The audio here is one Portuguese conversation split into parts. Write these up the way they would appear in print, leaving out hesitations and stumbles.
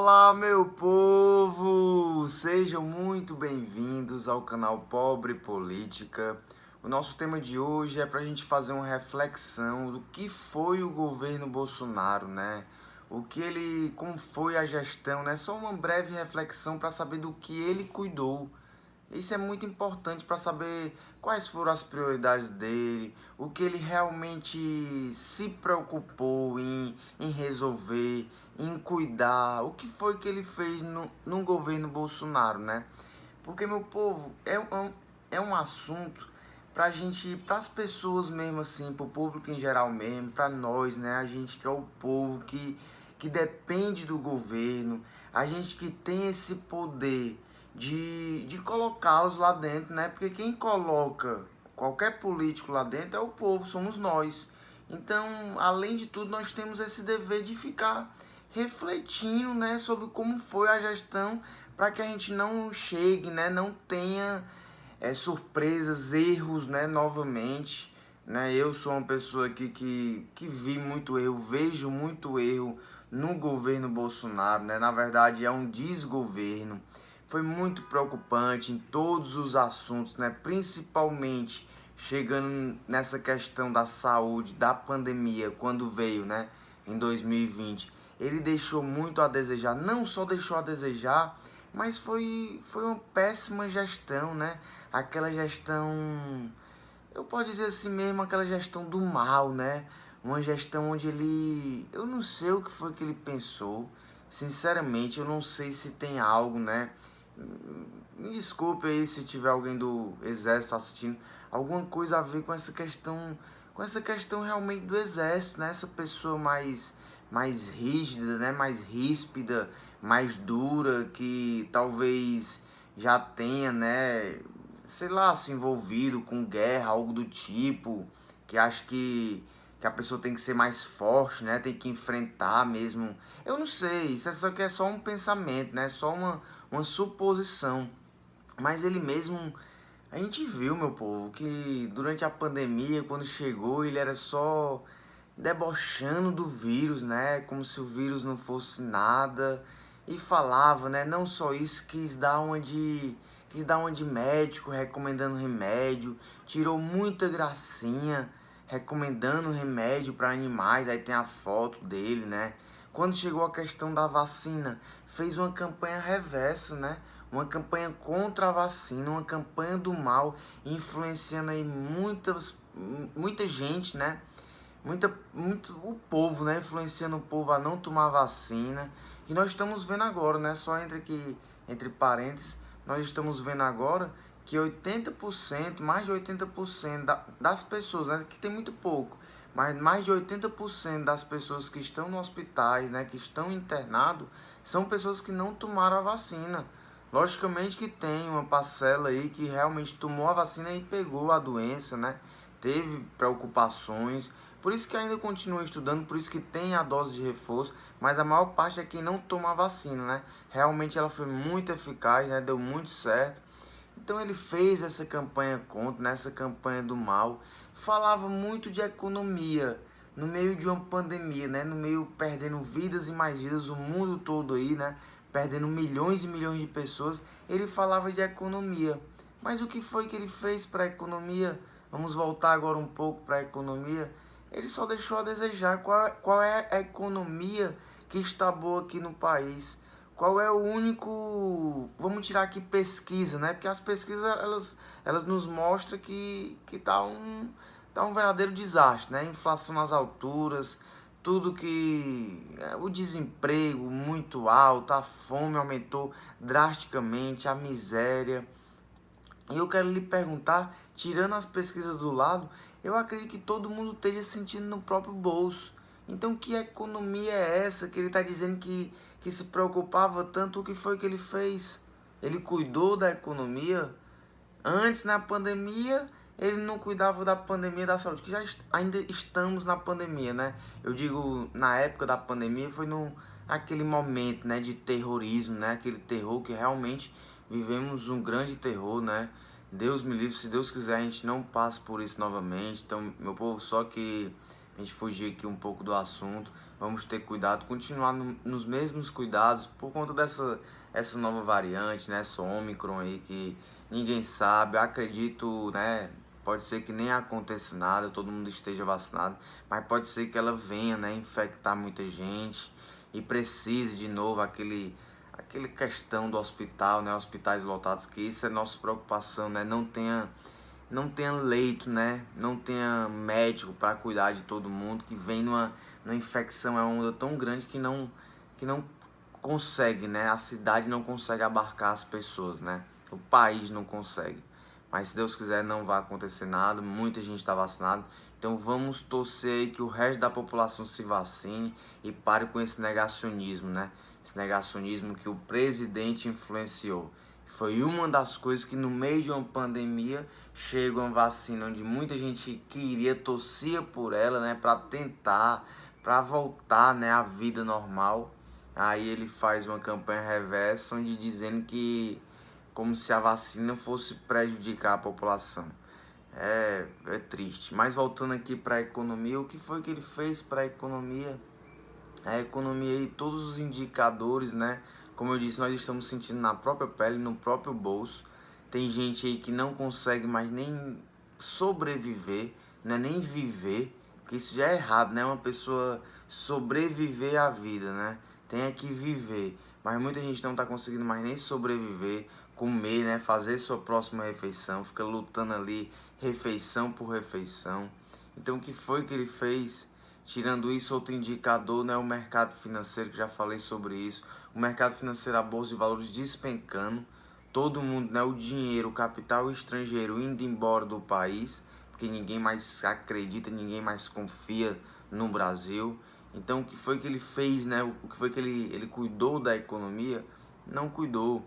Olá, meu povo! Sejam muito bem-vindos ao canal Pobre Política. O nosso tema de hoje é para a gente fazer uma reflexão do que foi o governo Bolsonaro, né? Como foi a gestão, né? Só uma breve reflexão para saber do que ele cuidou. Isso é muito importante para saber quais foram as prioridades dele, o que ele realmente se preocupou em resolver, em cuidar, o que foi que ele fez no governo Bolsonaro, né? Porque, meu povo, é um assunto pra gente, pras pessoas mesmo assim, pro público em geral mesmo, pra nós, né? A gente que é o povo que depende do governo, a gente que tem esse poder de colocá-los lá dentro, né? Porque quem coloca qualquer político lá dentro é o povo, somos nós. Então, além de tudo, nós temos esse dever de ficar refletindo, né, sobre como foi a gestão para que a gente não chegue, né, não tenha surpresas, erros, né, novamente. Né? Eu sou uma pessoa aqui que vi muito erro, vejo muito erro no governo Bolsonaro, né? Na verdade, é um desgoverno. Foi muito preocupante em todos os assuntos, né? Principalmente chegando nessa questão da saúde, da pandemia, quando veio, né? Em 2020. Ele deixou muito a desejar, não só deixou a desejar, mas foi uma péssima gestão, né? Aquela gestão, eu posso dizer assim mesmo, aquela gestão do mal, né? Uma gestão onde eu não sei o que foi que ele pensou, sinceramente, eu não sei se tem algo, né? Me desculpe aí se tiver alguém do exército assistindo, alguma coisa a ver com essa questão realmente do exército, né? Essa pessoa mais rígida, né? Mais ríspida, mais dura, que talvez já tenha, né? Sei lá, se envolvido com guerra, algo do tipo, que acho que a pessoa tem que ser mais forte, né? Tem que enfrentar mesmo. Eu não sei, isso é só um pensamento, né? Só uma suposição. Mas ele mesmo, a gente viu, meu povo, que durante a pandemia, quando chegou, ele era só debochando do vírus, né? Como se o vírus não fosse nada. E falava, né? Não só isso, quis dar uma de médico, recomendando remédio. Tirou muita gracinha, recomendando remédio para animais. Aí tem a foto dele, né? Quando chegou a questão da vacina, fez uma campanha reversa, né? Uma campanha contra a vacina, uma campanha do mal, influenciando aí muita gente, né? Muito o povo, né? Influenciando o povo a não tomar vacina. E nós estamos vendo agora, né? Só entre parênteses, nós estamos vendo agora que 80%, mais de 80% das pessoas, né? Que tem muito pouco, mas mais de 80% das pessoas que estão no hospitais, né? Que estão internados, são pessoas que não tomaram a vacina. Logicamente que tem uma parcela aí que realmente tomou a vacina e pegou a doença, né? Teve preocupações, por isso que ainda continua estudando, por isso que tem a dose de reforço, mas a maior parte é quem não toma a vacina, né? Realmente ela foi muito eficaz, né? Deu muito certo. Então ele fez essa campanha contra, nessa campanha do mal, falava muito de economia, no meio de uma pandemia, né? No meio perdendo vidas e mais vidas, o mundo todo aí, né? Perdendo milhões e milhões de pessoas, ele falava de economia. Mas o que foi que ele fez para a economia? Vamos voltar agora um pouco para a economia. Ele só deixou a desejar. Qual é a economia que está boa aqui no país? Qual é o único... Vamos tirar aqui pesquisa, né? Porque as pesquisas, elas nos mostram que tá um verdadeiro desastre, né? Inflação nas alturas, tudo que... O desemprego muito alto, a fome aumentou drasticamente, a miséria. E eu quero lhe perguntar, tirando as pesquisas do lado, eu acredito que todo mundo esteja sentindo no próprio bolso. Então, que economia é essa que ele está dizendo que se preocupava tanto? O que foi que ele fez? Ele cuidou da economia? Antes, na pandemia, ele não cuidava da pandemia da saúde, que ainda estamos na pandemia, né? Eu digo, na época da pandemia, foi aquele momento, né, de terrorismo, né? Aquele terror que realmente vivemos um grande terror, né? Deus me livre, se Deus quiser, a gente não passa por isso novamente. Então, meu povo, só que a gente fugir aqui um pouco do assunto. Vamos ter cuidado, continuar nos mesmos cuidados por conta essa nova variante, né? Essa Ômicron aí que ninguém sabe. Eu acredito, né? Pode ser que nem aconteça nada, todo mundo esteja vacinado, mas pode ser que ela venha, né, infectar muita gente e precise de novo aquele questão do hospital, né, hospitais lotados, que isso é nossa preocupação, né, não tenha leito, né, não tenha médico para cuidar de todo mundo, que vem numa infecção, é uma onda tão grande que não consegue, né, a cidade não consegue abarcar as pessoas, né, o país não consegue. Mas se Deus quiser não vai acontecer nada, muita gente está vacinada. Então vamos torcer aí que o resto da população se vacine e pare com esse negacionismo, né? Esse negacionismo que o presidente influenciou. Foi uma das coisas que no meio de uma pandemia chega uma vacina onde muita gente queria, torcia por ela, né? Para tentar, para voltar, né, à vida normal. Aí ele faz uma campanha reversa onde dizendo que como se a vacina fosse prejudicar a população. É triste. Mas voltando aqui para a economia, o que foi que ele fez para a economia? A economia e todos os indicadores, né? Como eu disse, nós estamos sentindo na própria pele, no próprio bolso. Tem gente aí que não consegue mais nem sobreviver, não é nem viver, porque isso já é errado, né? Uma pessoa sobreviver à vida, né? Tem é que viver. Mas muita gente não está conseguindo mais nem sobreviver, comer, né? Fazer sua próxima refeição, fica lutando ali, refeição por refeição. Então, o que foi que ele fez? Tirando isso, outro indicador, né, o mercado financeiro, que já falei sobre isso. O mercado financeiro, a bolsa de valores despencando. Todo mundo, né, o dinheiro, o capital estrangeiro indo embora do país, porque ninguém mais acredita, ninguém mais confia no Brasil. Então, o que foi que ele fez, né? O que foi que ele cuidou da economia? Não cuidou.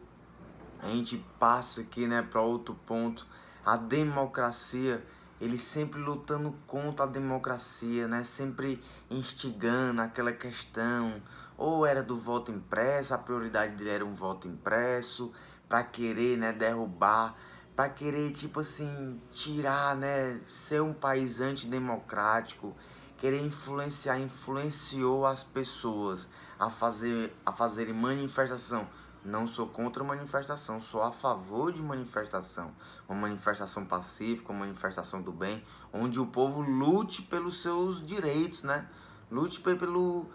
A gente passa aqui, né, para outro ponto, a democracia, ele sempre lutando contra a democracia, né, sempre instigando aquela questão, ou era do voto impresso, a prioridade dele era um voto impresso, para querer, né, derrubar, para querer, tipo assim, tirar, né, ser um país antidemocrático, querer influenciar, influenciou as pessoas a fazerem manifestação. Não sou contra manifestação, sou a favor de manifestação. Uma manifestação pacífica, uma manifestação do bem, onde o povo lute pelos seus direitos, né? Lute pelo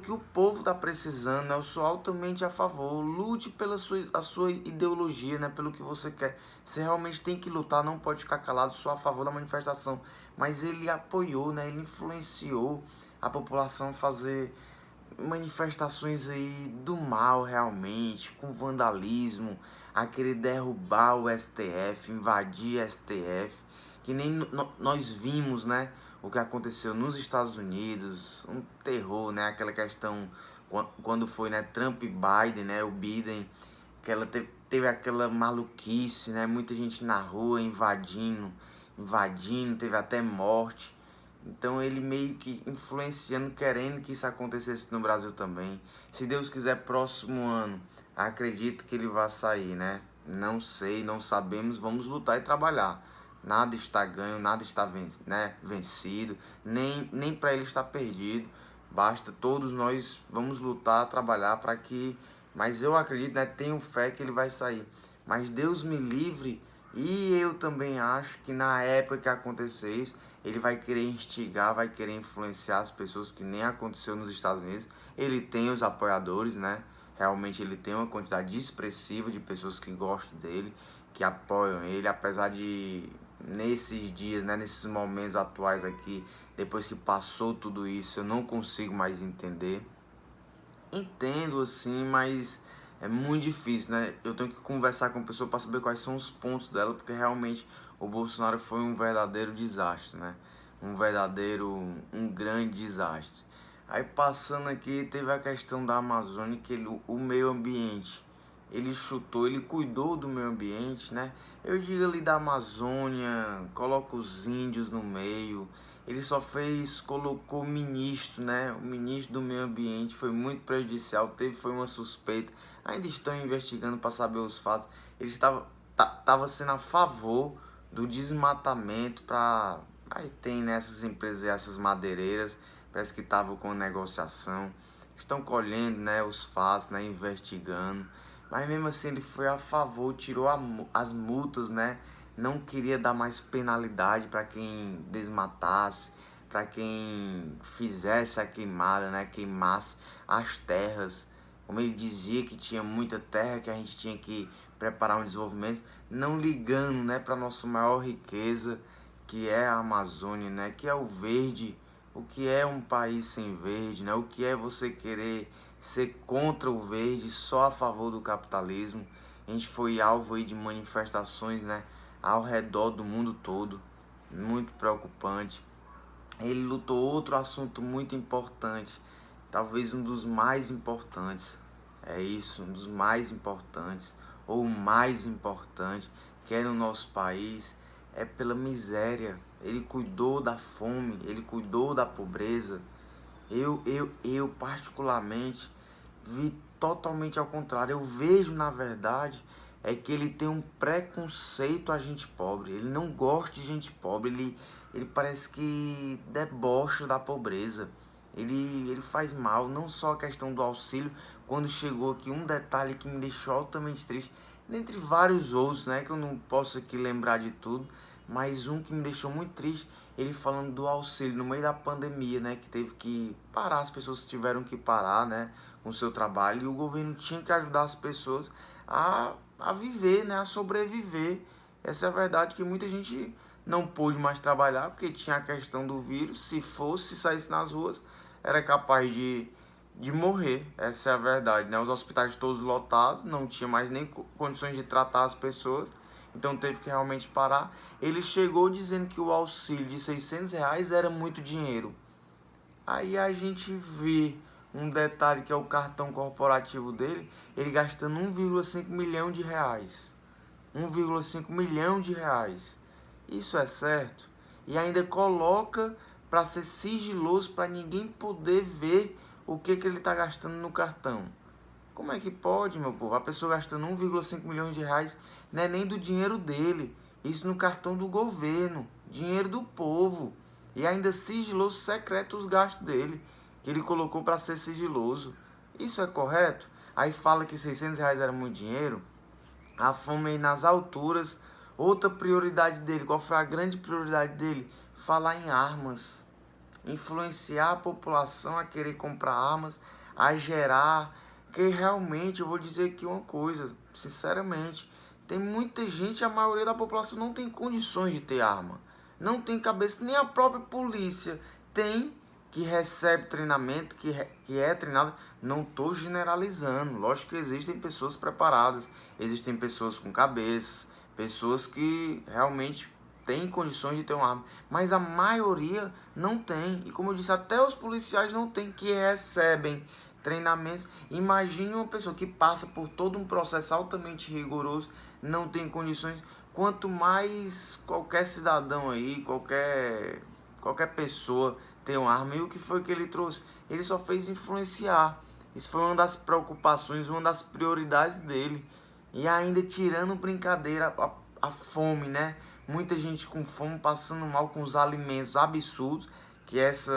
que o povo está precisando, né? Eu sou altamente a favor. Lute pela a sua ideologia, né? Pelo que você quer. Você realmente tem que lutar, não pode ficar calado, sou a favor da manifestação. Mas ele apoiou, né? Ele influenciou a população a fazer manifestações aí do mal realmente, com vandalismo, a querer derrubar o STF, invadir o STF, que nem nós vimos, né, o que aconteceu nos Estados Unidos, um terror, né, aquela questão quando foi, né, Trump e Biden, né, o Biden, que ela teve aquela maluquice, né, muita gente na rua invadindo, teve até morte. Então ele meio que influenciando, querendo que isso acontecesse no Brasil também. Se Deus quiser, próximo ano, acredito que ele vai sair, né? Não sei, não sabemos, vamos lutar e trabalhar. Nada está ganho, nada está vencido, nem para ele está perdido. Basta todos nós vamos lutar, trabalhar para que... Mas eu acredito, né? Tenho fé que ele vai sair. Mas Deus me livre, e eu também acho que na época que acontecer isso, ele vai querer instigar, vai querer influenciar as pessoas, que nem aconteceu nos Estados Unidos. Ele tem os apoiadores, né? Realmente ele tem uma quantidade expressiva de pessoas que gostam dele, que apoiam ele, apesar de nesses dias, né, nesses momentos atuais aqui, depois que passou tudo isso, eu não consigo mais entender. Entendo assim, mas é muito difícil, né? Eu tenho que conversar com a pessoa para saber quais são os pontos dela, porque realmente o Bolsonaro foi um verdadeiro desastre, né? Um grande desastre. Aí passando aqui, teve a questão da Amazônia, que o meio ambiente, ele chutou, ele cuidou do meio ambiente, né? Eu digo ali da Amazônia, coloca os índios no meio. Ele só colocou o ministro, né? O ministro do meio ambiente, foi muito prejudicial, foi uma suspeita. Ainda estão investigando para saber os fatos. Ele estava sendo a favor do desmatamento para Aí tem nessas empresas, essas madeireiras, parece que estavam com negociação, estão colhendo, né, os fatos, né, investigando, mas mesmo assim ele foi a favor, tirou as multas, né, não queria dar mais penalidade para quem desmatasse, para quem fizesse a queimada, né, queimasse as terras, como ele dizia que tinha muita terra, que a gente tinha que preparar um desenvolvimento, não ligando, né, para nossa maior riqueza, que é a Amazônia, né, que é o verde, o que é um país sem verde, né, o que é você querer ser contra o verde, só a favor do capitalismo. A gente foi alvo aí de manifestações, né, ao redor do mundo todo, muito preocupante. Ele lutou outro assunto muito importante, talvez um dos mais importantes, é isso, um dos mais importantes, ou o mais importante, que é no nosso país, é pela miséria. Ele cuidou da fome, ele cuidou da pobreza. Eu particularmente vi totalmente ao contrário. Eu vejo, na verdade, é que ele tem um preconceito a gente pobre. Ele não gosta de gente pobre. Ele parece que debocha da pobreza. Ele faz mal, não só a questão do auxílio. Quando chegou aqui, um detalhe que me deixou altamente triste, dentre vários outros, né, que eu não posso aqui lembrar de tudo, mas um que me deixou muito triste, ele falando do auxílio no meio da pandemia, né, que teve que parar, as pessoas tiveram que parar, né, com o seu trabalho, e o governo tinha que ajudar as pessoas a viver, né, a sobreviver. Essa é a verdade, que muita gente não pôde mais trabalhar porque tinha a questão do vírus. Se saísse nas ruas, era capaz de morrer. Essa é a verdade, né? Os hospitais todos lotados, não tinha mais nem condições de tratar as pessoas, então teve que realmente parar. Ele chegou dizendo que o auxílio de R$ 600 era muito dinheiro. Aí a gente vê um detalhe, que é o cartão corporativo dele, ele gastando 1,5 milhão de reais. 1,5 milhão de reais. Isso é certo? E ainda coloca para ser sigiloso, para ninguém poder ver o que ele está gastando no cartão. Como é que pode, meu povo? A pessoa gastando 1,5 milhões de reais, não é nem do dinheiro dele. Isso no cartão do governo, dinheiro do povo. E ainda sigiloso, secreto os gastos dele, que ele colocou para ser sigiloso. Isso é correto? Aí fala que R$ 600 era muito dinheiro. A fome aí nas alturas. Outra prioridade dele, qual foi a grande prioridade dele? Falar em armas. Influenciar a população a querer comprar armas, a gerar. Que realmente, eu vou dizer aqui uma coisa, sinceramente, tem muita gente, a maioria da população não tem condições de ter arma. Não tem cabeça, nem a própria polícia tem, que recebe treinamento, que é treinada. Não estou generalizando, lógico que existem pessoas preparadas, existem pessoas com cabeça, pessoas que realmente têm condições de ter uma arma, mas a maioria não tem. E como eu disse, até os policiais não têm, que recebem treinamentos. Imagine uma pessoa que passa por todo um processo altamente rigoroso, não tem condições, quanto mais qualquer cidadão aí, qualquer pessoa tem uma arma. E o que foi que ele trouxe? Ele só fez influenciar. Isso foi uma das preocupações, uma das prioridades dele. E ainda tirando brincadeira a fome, né? Muita gente com fome, passando mal com os alimentos absurdos, que esse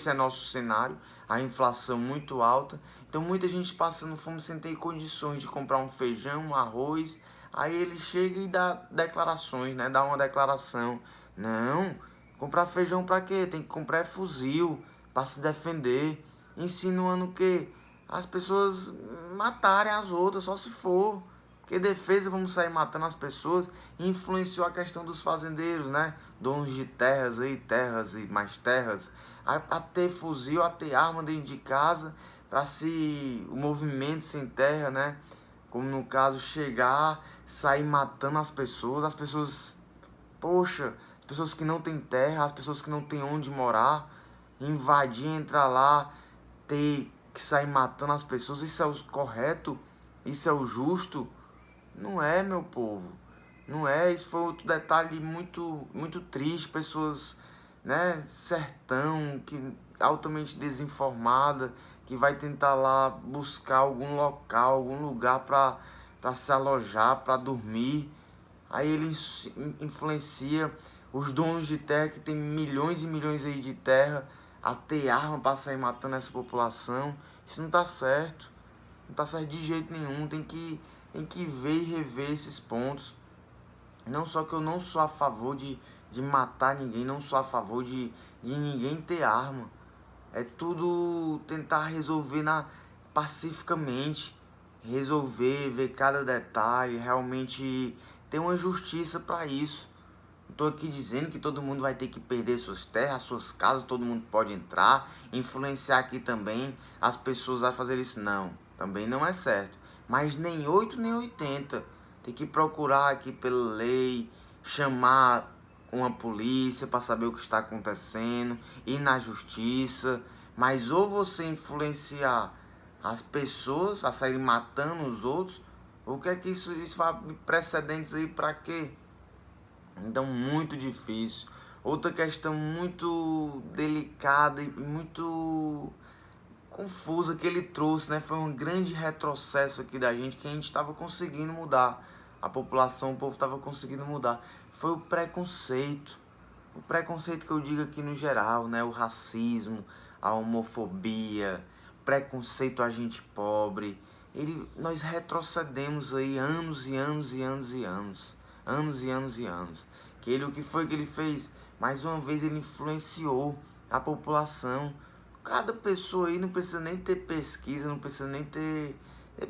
é nosso cenário, a inflação muito alta. Então muita gente passando fome sem ter condições de comprar um feijão, um arroz. Aí ele chega e dá declarações, né? Dá uma declaração. Não, comprar feijão pra quê? Tem que comprar fuzil para se defender. Insinuando que as pessoas matarem as outras, só se for. Que defesa, vamos sair matando as pessoas. Influenciou a questão dos fazendeiros, né? Donos de terras aí, terras e mais terras. A ter fuzil, a ter arma dentro de casa, para se o movimento sem terra, né? Como no caso, chegar, sair matando as pessoas, poxa, as pessoas que não têm terra, as pessoas que não têm onde morar, invadir, entrar lá, ter que sair matando as pessoas. Isso é o correto? Isso é o justo? Não é, meu povo. Não é. Isso foi outro detalhe muito, muito triste. Pessoas, né, sertão, que altamente desinformada, que vai tentar lá buscar algum local, algum lugar para se alojar, para dormir. Aí ele influencia os donos de terra que tem milhões e milhões aí de terra a ter arma para sair matando essa população. Isso não tá certo. Não tá certo de jeito nenhum. Tem que ver e rever esses pontos. Não só que eu não sou a favor de matar ninguém, não sou a favor de ninguém ter arma. É tudo tentar resolver pacificamente. Resolver, ver cada detalhe, realmente ter uma justiça para isso. Não tô aqui dizendo que todo mundo vai ter que perder suas terras, suas casas, todo mundo pode entrar, influenciar aqui também as pessoas a fazer isso. Não, também não é certo. Mas nem 8 nem 80. Tem que procurar aqui pela lei, chamar uma polícia para saber o que está acontecendo, ir na justiça. Mas ou você influenciar as pessoas a saírem matando os outros, ou o que é que isso vai precedentes aí para quê? Então, muito difícil. Outra questão muito delicada e muito confusa que ele trouxe, né? Foi um grande retrocesso aqui da gente, que a gente estava conseguindo mudar. A população, o povo estava conseguindo mudar. Foi o preconceito. O preconceito que eu digo aqui no geral, né? O racismo, a homofobia, preconceito a gente pobre. Nós retrocedemos aí anos e anos e anos e anos. Anos e anos e anos. O que foi que ele fez? Mais uma vez ele influenciou a população. Cada pessoa aí não precisa nem ter pesquisa, não precisa nem ter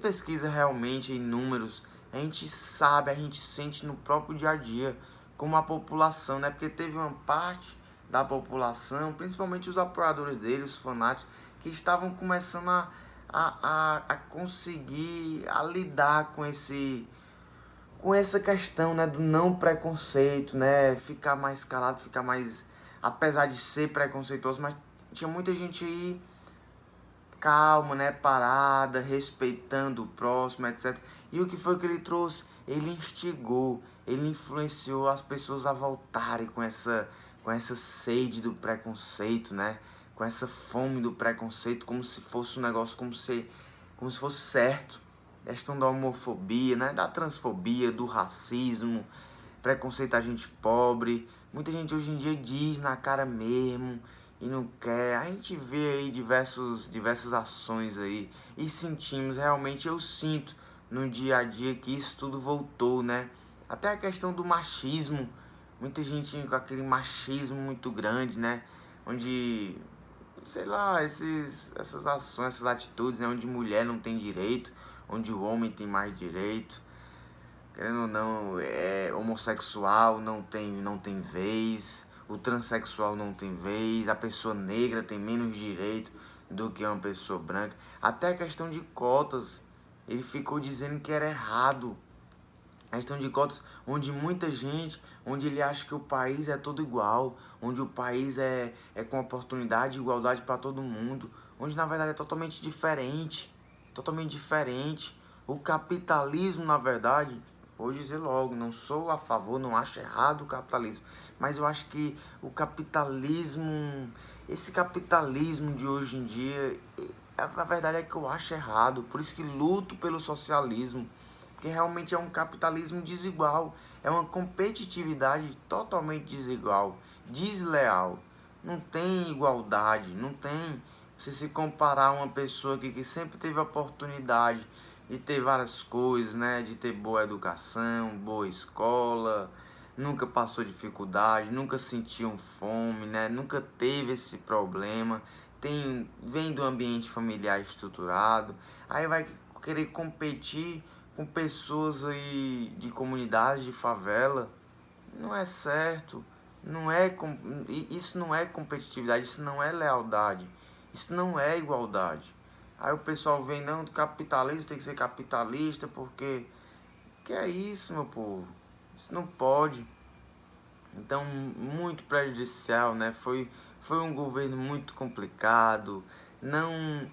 pesquisa realmente em números. A gente sabe, a gente sente no próprio dia a dia como a população, né? Porque teve uma parte da população, principalmente os apoiadores dele, os fanáticos, que estavam começando a conseguir a lidar com essa questão, né, do não preconceito, né, ficar mais calado, ficar mais, apesar de ser preconceituoso, mas tinha muita gente aí calma, né, parada, respeitando o próximo, etc. E o que foi que ele trouxe? Ele instigou, ele influenciou as pessoas a voltarem com essa sede do preconceito, né, com essa fome do preconceito, como se fosse um negócio, como se fosse certo. Questão da homofobia, né? Da transfobia, do racismo, preconceito a gente pobre. Muita gente hoje em dia diz na cara mesmo e não quer. A gente vê aí diversas ações aí e sentimos, realmente eu sinto no dia a dia que isso tudo voltou, né? Até a questão do machismo. Muita gente com aquele machismo muito grande, né? Onde, sei lá, essas ações, essas atitudes, né? Onde mulher não tem direito, onde o homem tem mais direito. Querendo ou não, homossexual não tem vez, o transexual não tem vez, a pessoa negra tem menos direito do que uma pessoa branca. Até a questão de cotas, ele ficou dizendo que era errado. A questão de cotas, onde muita gente, onde ele acha que o país é todo igual, onde o país é com oportunidade e igualdade para todo mundo, onde na verdade é totalmente diferente. Totalmente diferente. O capitalismo, na verdade, vou dizer logo, não sou a favor, não acho errado o capitalismo, mas eu acho que o capitalismo, esse capitalismo de hoje em dia, a verdade é que eu acho errado, por isso que luto pelo socialismo, porque realmente é um capitalismo desigual, é uma competitividade totalmente desigual, desleal, não tem igualdade, não tem. Se comparar uma pessoa que sempre teve a oportunidade de ter várias coisas, né? De ter boa educação, boa escola, nunca passou dificuldade, nunca sentiu fome, né? Nunca teve esse problema, vem do ambiente familiar estruturado, aí vai querer competir com pessoas aí de comunidades de favela. Não é certo, isso não é competitividade, isso não é lealdade, isso não é igualdade. Aí o pessoal vem, não, do capitalismo tem que ser capitalista, porque que é isso, meu povo? Isso não pode. Então, muito prejudicial, né? Foi um governo muito complicado.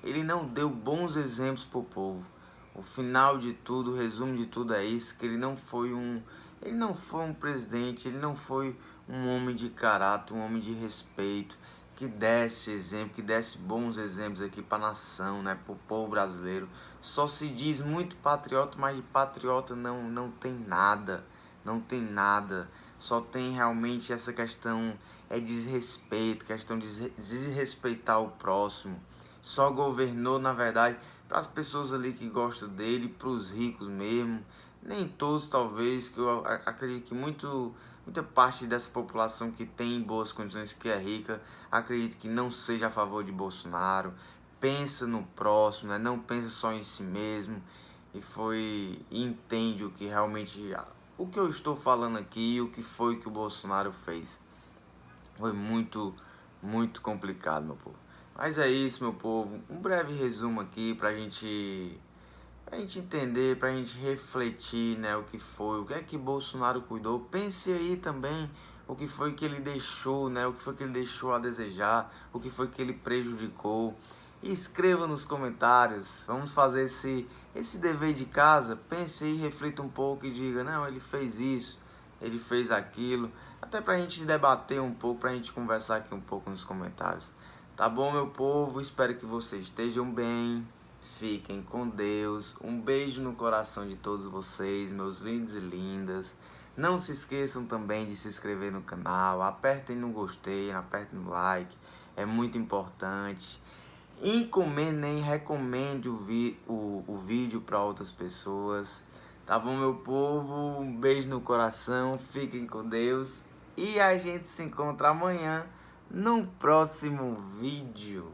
Ele não deu bons exemplos para o povo. O final de tudo, o resumo de tudo é isso, que ele não foi um presidente, ele não foi um homem de caráter, um homem de respeito, que desse exemplo, que desse bons exemplos aqui para a nação, né, para o povo brasileiro. Só se diz muito patriota, mas de patriota não tem nada, não tem nada. só tem realmente essa questão desrespeito, questão de desrespeitar o próximo. Só governou, na verdade, para as pessoas ali que gostam dele, para os ricos mesmo. Nem todos, talvez, que eu acredito que muita parte dessa população que tem boas condições, que é rica, acredito que não seja a favor de Bolsonaro. Pensa no próximo, né? Não pensa só em si mesmo. E entende o que realmente, o que eu estou falando aqui, o que foi que o Bolsonaro fez. Foi muito complicado, meu povo. Mas é isso, meu povo. Um breve resumo aqui pra gente entender, pra gente refletir, né, o que foi, o que é que Bolsonaro cuidou. Pense aí também o que foi que ele deixou, né, o que foi que ele deixou a desejar, o que foi que ele prejudicou. E escreva nos comentários. Vamos fazer esse dever de casa. Pense aí, reflita um pouco e diga: não, ele fez isso, ele fez aquilo. Até pra gente debater um pouco, pra gente conversar aqui um pouco nos comentários. Tá bom, meu povo? Espero que vocês estejam bem. Fiquem com Deus. Um beijo no coração de todos vocês, meus lindos e lindas. Não se esqueçam também de se inscrever no canal. Apertem no gostei, apertem no like. É muito importante. Encomendem, recomende o vídeo para outras pessoas. Tá bom, meu povo? Um beijo no coração. Fiquem com Deus. E a gente se encontra amanhã no próximo vídeo.